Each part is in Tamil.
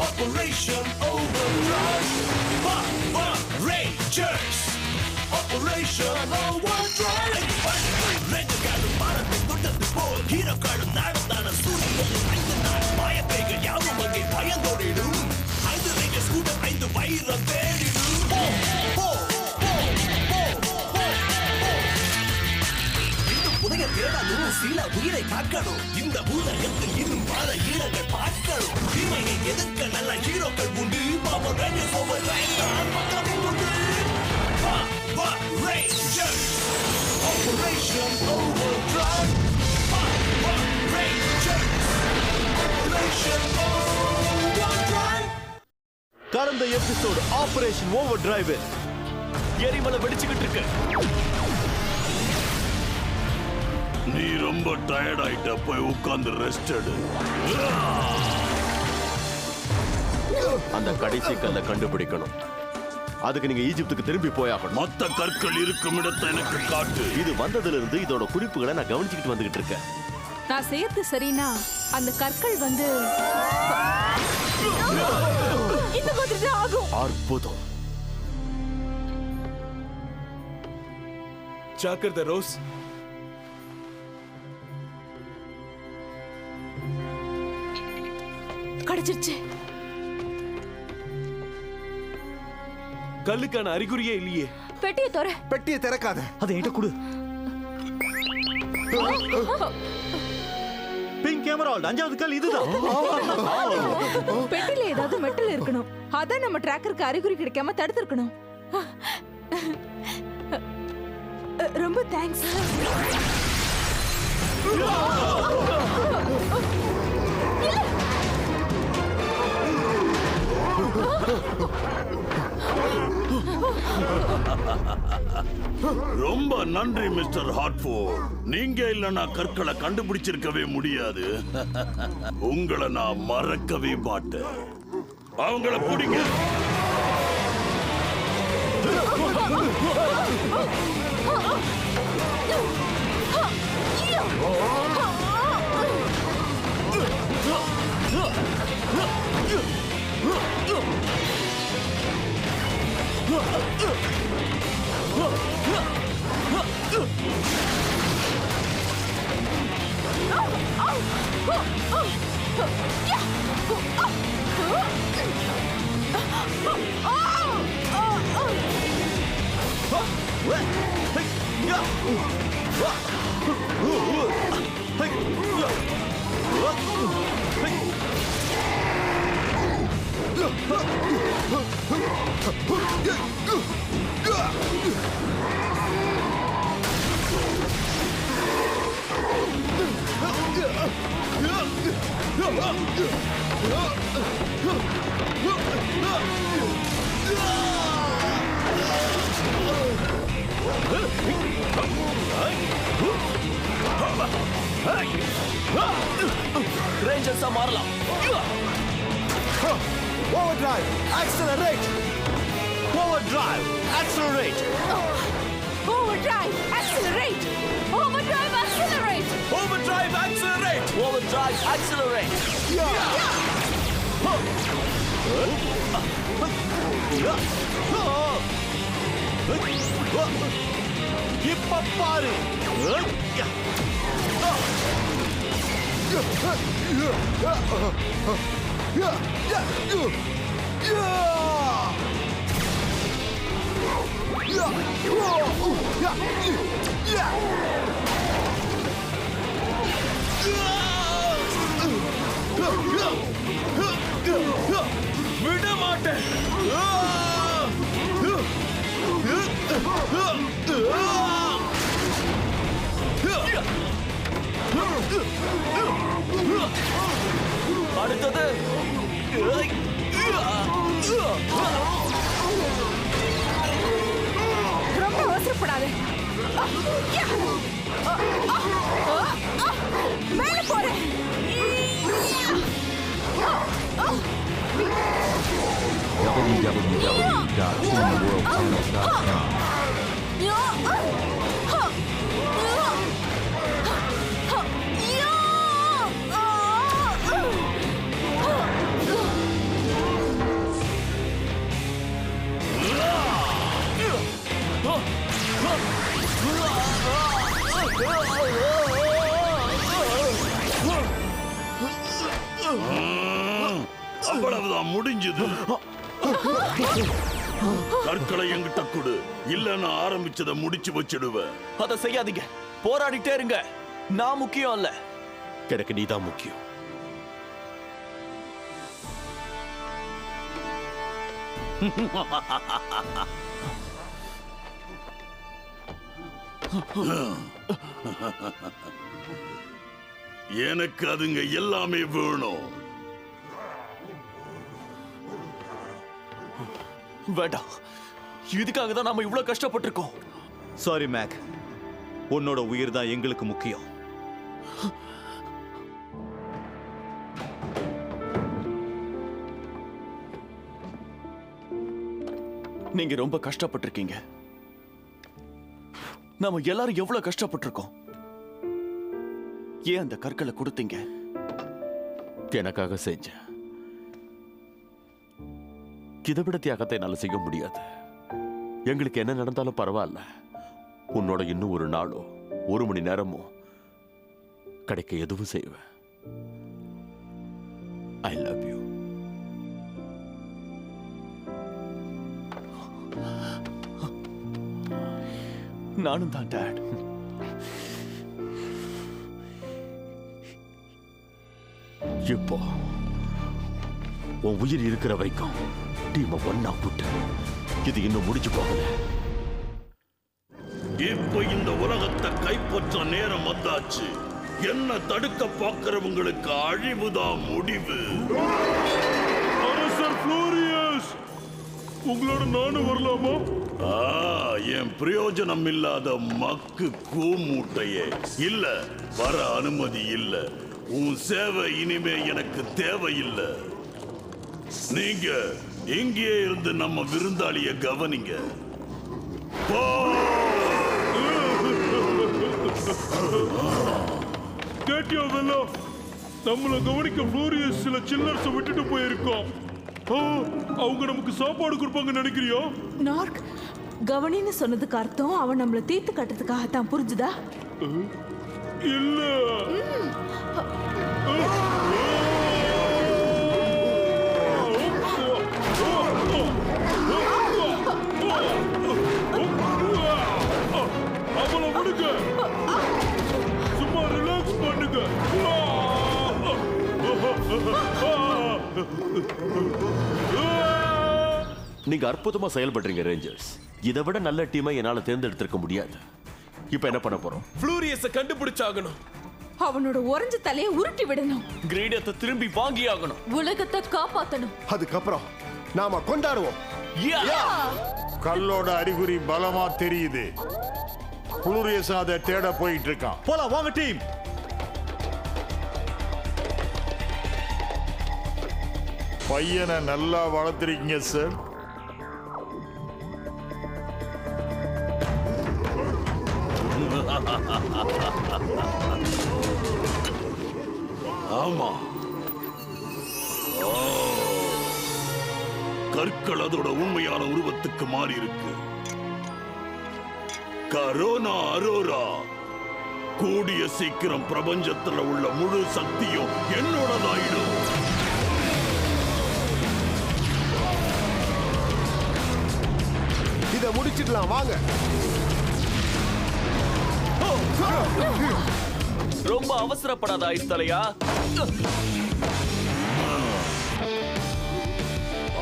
Operation Overdrive. Power Rangers. Operation Overdrive. ரெண்டுகாலும் மரத்தை தொட்டது போல் ஹீரோக்களும் நடந்தான சூரியன் 5 நாள் மாயப்பைகள் யாவும் அங்கே பயந்தோடிடும் 5 ரேஞ்சர்ஸ் கூட 5 வைரம் தேடிடும் புதைய தேடாலும் சில உயிரை காக்கணும் இந்த பூதகத்தில் இன்னும் பல ஈரங்கள் பார்க்கணும் தீமையை எதிர்க்க நல்ல ஹீரோக்கள் உண்டு பவர் ரேஞ்சர்ஸ் ஓவர்டிரைவ் தான் மக்களும் உண்டு Power Rangers Operation Overdrive Power Rangers Operation Overdrive கடந்த எபிசோட் ஆபரேஷன் ஓவர்டிரைவ் எரிமலை வெடிச்சுக்கிட்டு இருக்கு நீ ரொம்ப டயர்ட் ஆயிட்ட போய் உட்கார்ந்து ரெஸ்ட் எடு அந்த கடைசி கல்லை கண்டுபிடிக்கணும் அதுக்கு நீங்க ஈஜிப்துக்கு திரும்பி போயாகணும் மொத்த கற்கள் இருக்கும் இடத்தை எனக்கு காட்டு இது வந்ததுல இருந்து இதோட குறிப்புகளை நான் கவனிச்சுக்கிட்டு வந்துகிட்டு இருக்கேன் நான் செய்யறது சரினா அந்த கற்கள் வந்து இந்த மாதிரி தான் ஆகும் அற்புதம் ஜாக்கிரதை ரோஸ் கிடைச்சிருச்சு கல்லுக்கான அறிகுறியே இல்லையே பெட்டியை தர பெட்டியை திறக்காத அதை என்கிட்ட கொடு பிங்க் கேமரால்ட் 5வது கல் இதுதான் பெட்டில ஏதாவது மெட்டல் இருக்கணும் அதான் நம்ம டிராக்கருக்கு அறிகுறி கிடைக்காம தடுத்திருக்கணும் ரொம்ப தேங்க்ஸ் ரொம்ப நன்றி மிஸ்டர் ஹார்ட்ஃபோர்ட் நீங்க இல்லனா கற்களை கண்டுபிடிச்சிருக்கவே முடியாது உங்களை நான் மறக்கவே மாட்டேன் அவங்கள பிடிங்க ரேஞ்சர்ஸா மாறலாம் ஓவர்டிரைவ் accelerate ஓவர்டிரைவ் accelerate ஓவர்டிரைவ் accelerate ஓவர்டிரைவ் accelerate ஓவர்டிரைவ் accelerate ஓவர்டிரைவ் accelerate இப்ப பாரு விட மாட்டேன் அடுத்தது ரொம்ப அவசரப்படாத மேல போறேன் www.teamworldpanels.com அவ்வளவுதான், முடிஞ்சது. கற்களை என்கிட்ட கொடு, இல்ல நான் ஆரம்பிச்சதை முடிச்சு வச்சிடுவேன். அதை செய்யாதீங்க, போராடிட்டே இருங்க. நான் முக்கியம் இல்ல, எனக்கு நீதான் முக்கியம். எனக்கு அதுங்க எல்லாமே வேணும். வேண்டாம். இதுக்காக தான் நாம இவ்வளவு கஷ்டப்பட்டிருக்கோம். சாரி மேக், உன்னோட உயிர் தான் எங்களுக்கு முக்கியம். நீங்க ரொம்ப கஷ்டப்பட்டிருக்கீங்க. நாம எல்லாரும் எவ்வளவு கஷ்டப்பட்டிருக்கோம். ஏன் அந்த கற்களை கொடுத்தீங்க? எனக்காக செஞ்ச இதை விட தியாகத்தை என்னால செய்ய முடியாது. எங்களுக்கு என்ன நடந்தாலும் பரவாயில்ல, உன்னோட இன்னும் ஒரு நாளோ ஒரு மணி நேரமோ கிடைக்க எதுவும் செய்வேன். I love you. நானும் தான் டாட். இப்போ உன் உயிர் இருக்கிற வரைக்கும் டீமை ஒன்னா கூட்ட. இது இன்னும் முடிஞ்சு போகல. இப்ப இந்த உலகத்தை கைப்பற்ற நேரம் வந்தாச்சு. என்ன தடுக்க பார்க்கிறவங்களுக்கு அழிவுதான் முடிவு. அரசர் ஃப்ளோரியஸ், உங்களோட நானும் வரலாமா? என் பிரயோஜனம் இல்லாத மக்கு கூமூட்டையே, இல்ல, வர அனுமதி இல்ல. உன் சேவை இனிமே எனக்கு தேவையில்லை. நீங்க இங்கே இருந்து நம்ம விருந்தாளிய கவனிங்க. கேட்டியா வெல்லா? நம்மள கவனிக்க ஃப்ளோரியஸ் சில சில்லர்ஸ் விட்டுட்டு போயிருக்கோம். அவங்க நமக்கு சாப்பாடு கொடுப்பாங்க நினைக்கிறியா? நார்க், கவனின்னு சொன்னதுக்கு அர்த்தம் அவன் நம்மள தீர்த்து கட்டுறதுக்காக தான், புரிஞ்சுதா? இல்ல. அவளை விடுங்க, சும்மா ரிலாக்ஸ் பண்ணுங்க. நீங்க அற்புதமா செயல்படுறீங்க ரேஞ்சர்ஸ். இதை விட நல்ல டீமை என்னால தேர்ந்தெடுத்திருக்க முடியாது. இப்ப என்ன பண்ண போறோம்? ஃப்ளூரியஸை கண்டுபிடிச்சாகணும். அவனோட உறைஞ்ச தலையை உருட்டி விடணும். கிரீடத்தை திரும்பி வாங்கி ஆகணும். உலகத்தை காப்பாத்தணும். அதுக்கப்புறம் நாம கொண்டாடுவோம். கல்லோட அறிகுறி பலமா தெரியுது. புளூரியஸ் அதை தேட போயிட்டு இருக்கான். போலாம் வாங்க டீம். பையனை நல்லா வளர்த்துருக்கீங்க சார். ஆமா, கற்கள் அதோட உண்மையான உருவத்துக்கு மாறி இருக்கு. கரோனா அரோரா, கூடிய சீக்கிரம் பிரபஞ்சத்துல உள்ள முழு சக்தியும் என்னோடதாயிடும். இதை முடிச்சிடலாம் வாங்க. ரொம்ப அவசரப்படாத ஐஸ் தலையா.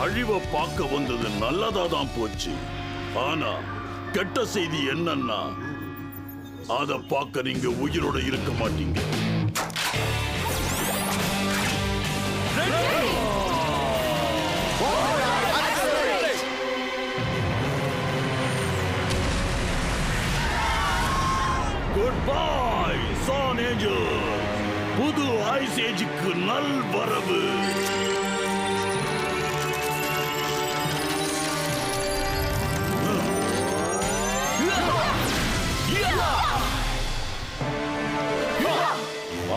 அழிவை பார்க்க வந்தது நல்லதா தான் போச்சு. ஆனா கெட்ட செய்தி என்னன்னா, அத பார்க்க நீங்க உயிரோட இருக்க மாட்டீங்க. குட் பை சான் ஏஞ்சல். புது ஐஸ் ஏஜுக்கு நல் வரவு.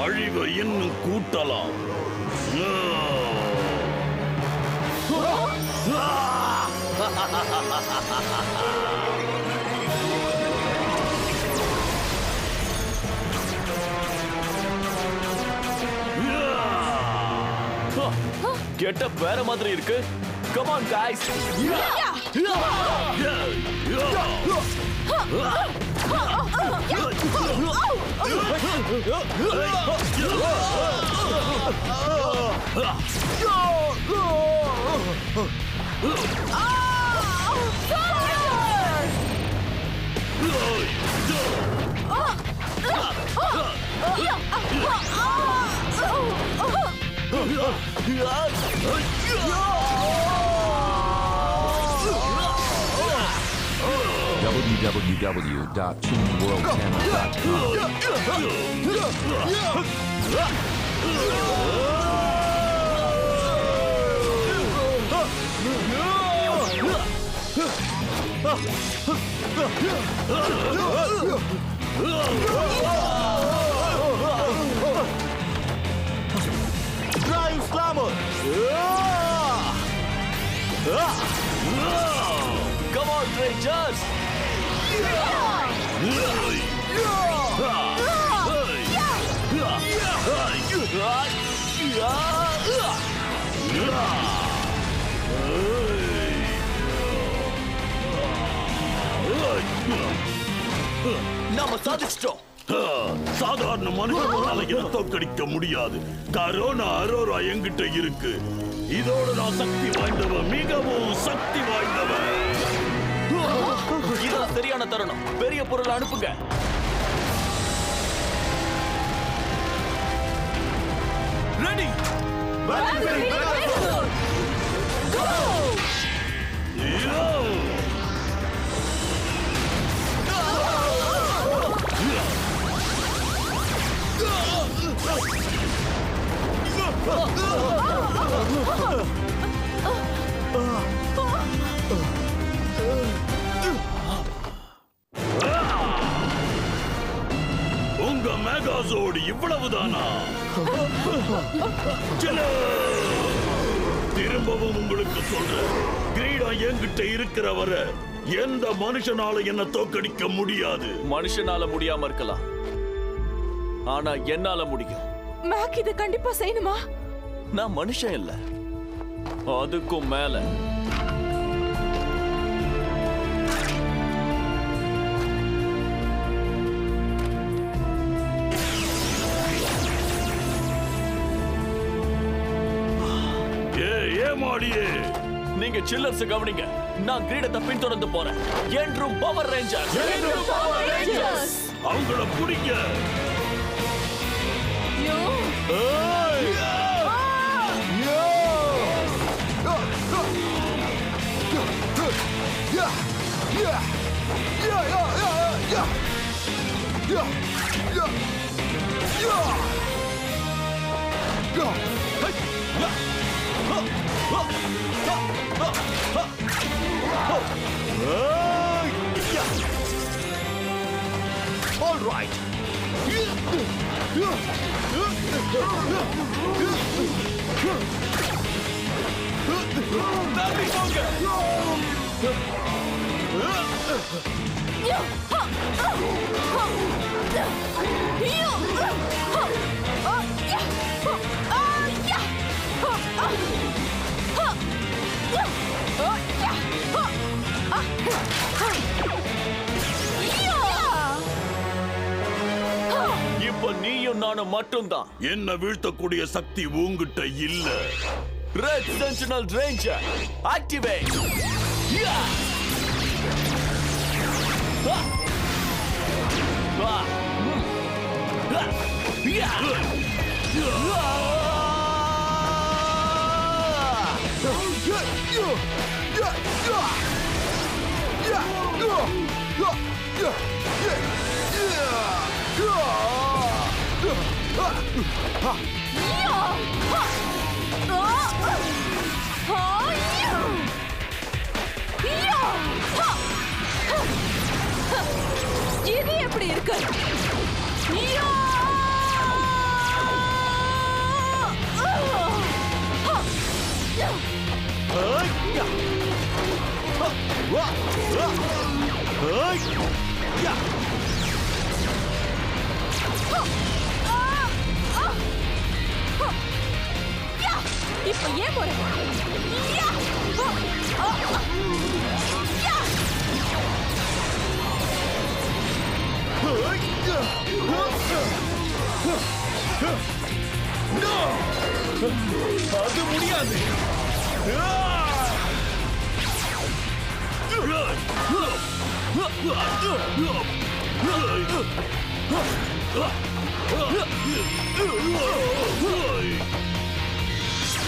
அழிவை இன்னும் கூட்டலாம். கெட்டப் வேற மாதிரி இருக்கு. Come on guys. Drive Slammer! Come on Rangers. நாம சாதிச்சிட்டோம். சாதாரண மனுஷனால என்ன தோற்கடிக்க முடியாது. கரோனா அரோரா என்கிட்ட இருக்கு. இதோட நான் சக்தி வாய்ந்தவன், மிகவும் சக்தி வாய்ந்தவன். இதான் சரியான தருணம். பெரிய பொருள் அனுப்புங்க. ரெடி. உங்க மெகாசோடு இவ்வளவுதானா? திரும்பவும் உங்களுக்கு சொல்றேன், கிரீடா என்கிட்ட இருக்கிற வரை எந்த மனுஷனால என்ன தோற்கடிக்க முடியாது. மனுஷனால முடியாம இருக்கலாம், ஆனா என்னால முடியும். மேக் இதை கண்டிப்பா செய்யணுமா? நான் மனுஷன் இல்ல, அதுக்கும் மேல. ஏமாடியே, நீங்க சில்லர்ஸ் கவனிங்க. நான் கிரீடத்தை பின்தொடர்ந்து போறேன். என்றும் பவர் ரேஞ்சர்ஸ். அவங்கள பிடிங்க. All right. இப்ப நீயும் நானும் மட்டும்தான். என்ன வீழ்த்தக்கூடிய சக்தி உங்கிட்ட இல்ல. Red sentinel ranger activate. இது எப்படி இருக்கு? இப்ப ஏன் போற? யா! யா! அது முடியாது.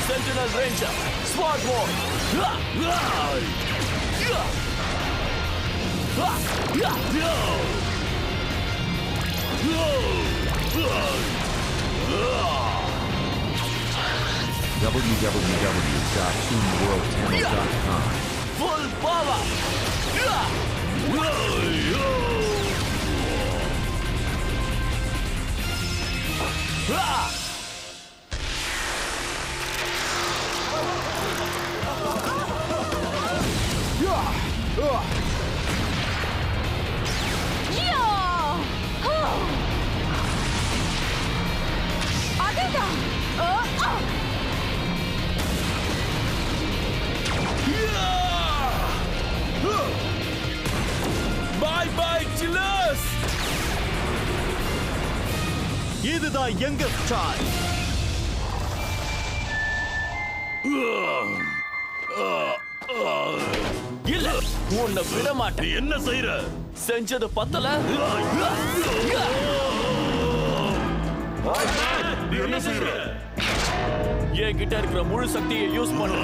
Sentinel Ranger, Sword War. www.teamworldchannel.com. Full power. யா! அதேதான். Bye bye killers. இதுதான் யங்கஸ்ட் சாய்ஸ். இல்ல, உன்னை விட மாட்டேன். நீ என்ன செய்யற? செஞ்சது பத்தல. நீ என்ன செய்யற? என்கிட்ட இருக்கிற முழு சக்தியை யூஸ் பண்ணு.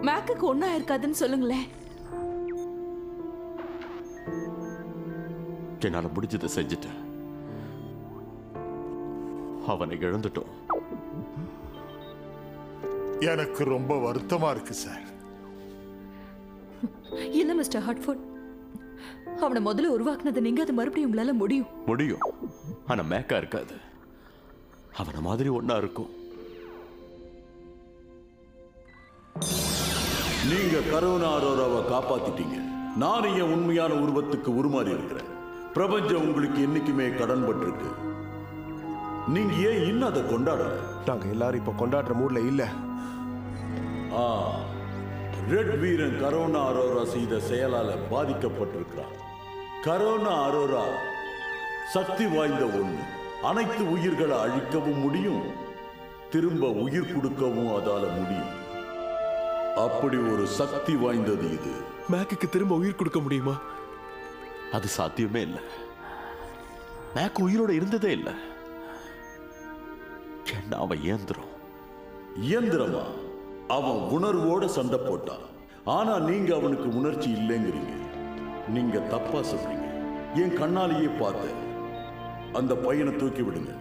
மேக்குக்கு ஒண்ணா இருக்காதுன்னு சொல்லுங்களேன். என்னால முடிஞ்சதை செஞ்சுட்டேன். அவனை இழந்துட்டோம். எனக்கு ரொம்ப வருத்தமா இருக்கு சார். இல்ல மிஸ்டர் ஹார்ட்ஃபோர்ட், அவனை முதல்ல உருவாக்குனது நீங்க, அது மறுபடியும் உங்களால முடியும். முடியும், ஆனா மேக்கா இருக்காது. அவனை மாதிரி ஒன்னா இருக்கும். நீங்க கரோனா அரோராவை காப்பாத்திட்டீங்க. நான் என் உண்மையான உருவத்துக்கு உருமாறி இருக்கிறேன். பிரபஞ்சம் உங்களுக்கு என்னைக்குமே கடன் பட்டிருக்கு. நீங்க ஏன் இன்னும் அதை கொண்டாடல? நாங்க எல்லாரும் இப்ப கொண்டாடுற மூட்ல இல்ல. ரெட் வீரன் கரோனா அரோரா செய்த செயலால பாதிக்கப்பட்டிருக்கிறார். கரோனா அரோரா சக்தி வாய்ந்த ஒண்ணு. அனைத்து உயிர்களை அழிக்கவும் முடியும், திரும்ப உயிர் கொடுக்கவும் அதால முடியும். அப்படி ஒரு சக்தி வாய்ந்தது இது. மேக்குக்கு திரும்ப உயிர் கொடுக்க முடியுமா? அது சாத்தியமே இல்லை. மேக் உயிரோட இருந்ததே இல்லை. என்ன அவன் இயந்திரம். இயந்திரமா? அவன் உணர்வோட சண்டை போட்டான். ஆனா நீங்க அவனுக்கு உணர்ச்சி இல்லைங்கிறீங்க. நீங்க தப்பா சொல்றீங்க. என் கண்ணாலேயே பார்த்தேன். அந்த பையனை தூக்கி விடுங்க.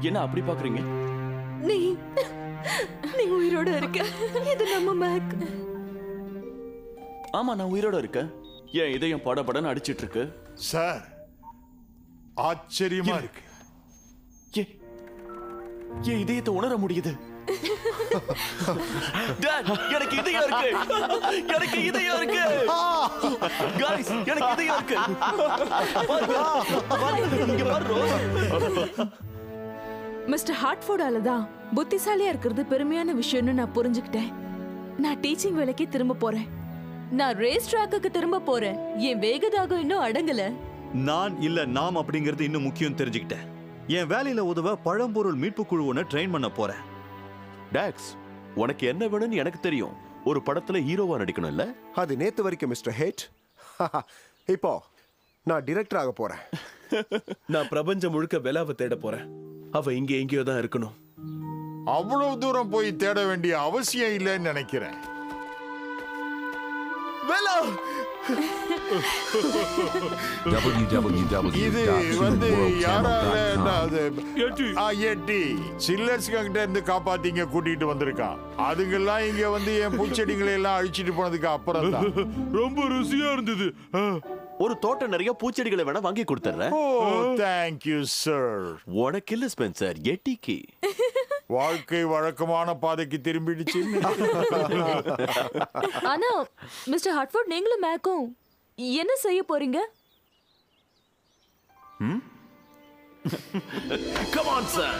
என்ன அப்படி பாக்குறீங்க? நீ உயிரோட இருக்க. இது நம்ம மேக். ஆமா, நான் உயிரோட இருக்கேன். என் இதயம் படபடன்னு அடிச்சிட்டு இருக்கு. சார், ஆச்சரியமா இருக்கு. என் இதயத்தை உணர முடியுது. டாட், எனக்கு இதயம் இருக்கு. எனக்கு இதயம் இருக்கு. गाइस, எனக்கு இதயம் இருக்கு. இங்க பாரு. மிஸ்டர் ஹார்ட்ஃபோர்டால தான் புத்திசாலியா இருக்கிறது பெருமையான விஷயம்னு நான் புரிஞ்சுக்கிட்டேன். நான் டீச்சிங் வேலைக்கு திரும்ப போறேன். நான் ரேஸ் ட்ராக்குக்கு திரும்ப போறேன். என் வேகதாகம் இன்னும் அடங்கல. நான் இல்ல நாம் அப்படிங்கிறது இன்னும் முக்கியம் தெரிஞ்சுக்கிட்டேன். என் வேலையில உதவ பழம்பொருள் மீட்பு குழு ஒன்று ட்ரெயின் பண்ண போறேன். டாக்ஸ், உனக்கு என்ன வேணும்னு எனக்கு தெரியும். ஒரு படத்துல ஹீரோவா நடிக்கணும்ல? அது நேத்து வரைக்கும் மிஸ்டர் ஹேட். இப்போ நான் டிரெக்டர் ஆக போறேன். நான் பிரபஞ்சம் முழுக்க வெலாவை தேட போறேன். அவ இங்க எங்கேயோ தான் இருக்கணும். அவ்வளவு தூரம் போய் தேட வேண்டிய அவசியம் இல்லைன்னு நினைக்கிறேன். வெலா! இது வந்து யாரால எட்டி. எட்டி சில்லர்ஸ் கிட்ட இருந்து காப்பாத்திங்க கூட்டிட்டு வந்திருக்கான். அதுங்கெல்லாம் இங்க வந்து என் பூச்செடிகளை எல்லாம் அழிச்சிட்டு போனதுக்கு அப்புறம் தான். ரொம்ப ருசியா இருந்தது. ஒரு தோட்டம் நிறைய பூச்செடிகளை வேணா வாங்கி கொடுத்துறேன். ஓ தேங்க்யூ சார். உனக்கு இல்ல ஸ்பென்சர், எட்டிக்கு. வாழ்க்கை வழக்கமான பாதைக்கு திரும்பிடுச்சு. ஆனா மிஸ்டர் ஹார்ட்ஃபோர்ட், நீங்களும் மேக்கும் என்ன செய்ய போறீங்க? Come on, sir.